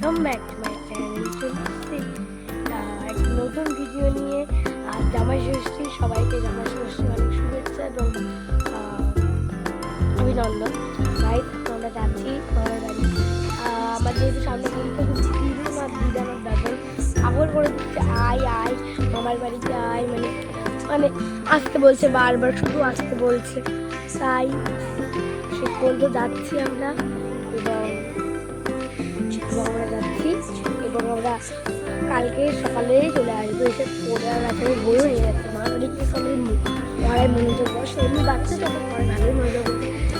Welcome back to my channel. চলছে একটা নতুন ভিডিও নিয়ে। আর জামাই ষষ্ঠী, সবাইকে জামাই ষষ্ঠী অনেক শুভেচ্ছা এবং অভিনন্দন। তাই আমরা যাচ্ছি মামার বাড়ি। আমার যেহেতু সামনে পরীক্ষা, কিন্তু দিদি আমার দাদন পাগল করে দিচ্ছে, আয় আয় মামার বাড়িতে আয়, মানে আসতে বলছে, বারবার শুধু আসতে বলছে। তাই সে পর্যন্ত যাচ্ছি আমরা এবং আমরা যাচ্ছি এবং আমরা কালকে সকালে চলে আসবো। এসে পড়ে আর রাতে বইও নিয়ে যাচ্ছে। মা অনেকটা সময় পড়ায় মনোযোগ বসে, এমনি বাচ্চা যখন পড়ে ভালোই মনোযোগ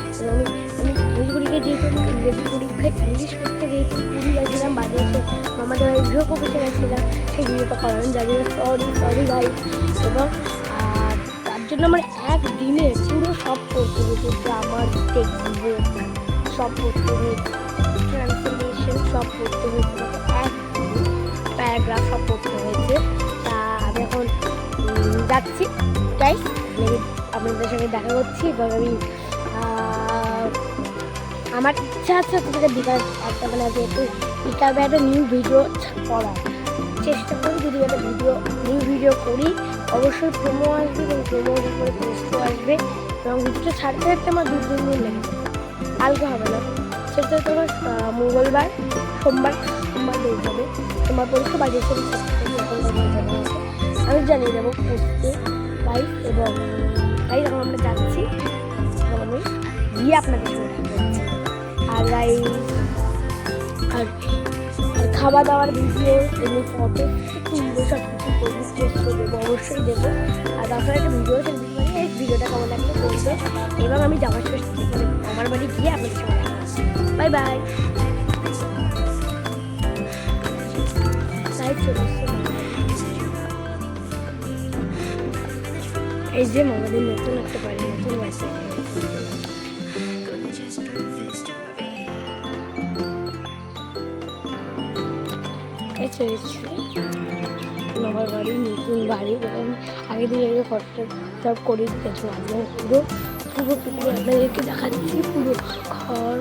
বসে। আমি ইংরেজি যেহেতু আমি ইংরেজি পরীক্ষায় ইংলিশ করতে গিয়েছি, পুরী গেছিলাম, বাজে এসে মামাদের বাড়ি গৃহ প্রবেশে গেছিলাম, সেই ভিডিওটা করানো যাবে। সরি ভাই। এবং তার জন্য আমার একদিনে পুরো সব পড়তে হয়েছে, গ্রামার, টেক্সট বুক সব পড়তে হয়েছে, ট্রান্সলেশন সব পড়তে হয়েছে, এক প্যারাগ্রাফ সব পড়তে হয়েছে। তা আমি এখন যাচ্ছি, গাইস আপনাদের সঙ্গে দেখা করছি। এবং আমি আমার ইচ্ছা আছে আপনাদের বিকাল একটা যেহেতু বিকালে একটা নিউ ভিডিও করার চেষ্টা করি। যদি একটা নিউ ভিডিও করি, অবশ্যই প্রোমো আসবে এবং প্রোমোর উপরে পোস্টও আসবে। এবং ভিডিওটা ছাড়তে ছাড়তে আমার 2-3 দিন লেগে যাবে, কালকে হবে না, সেটা তো আমার মঙ্গলবার সোমবার হয়ে যাবে। তোমার পরীক্ষা বাড়ি এসে আমি জানিয়ে যাবো পোস্টে লাইভ। এবং তাই যখন আমরা যাচ্ছি আমি গিয়ে আপনাদের সঙ্গে যাচ্ছি। আর আর খাওয়া দাওয়ার ভিডিও এমনি ফটো তুলবো, সব কিছু করবো, পোস্ট দেবো, অবশ্যই দেবো। আর তারপরে একটা ভিডিও এই ভিডিওটা কেমন লাগলে করবে। এবং আমি যাওয়ার ষষ্ঠী আমার বাড়ি গিয়ে আপনাদের সঙ্গে যাচ্ছি। Bye bye. এই যে মামাদের নতুন একটা বাড়ি, নতুন বাড়ি। মামার বাড়ি, নতুন বাড়ি। এবং আগে দিকে ফটো সব করে দিতেছে, পুরো আপনাদেরকে দেখা দিচ্ছি পুরো ঘর।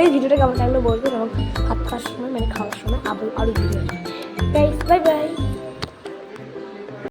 এই ভিডিওটা কেমন লাগলো বলবেন এবং ভাত খাওয়ার সময়, খাওয়ার সময় আরও ভিডিও। Bye bye.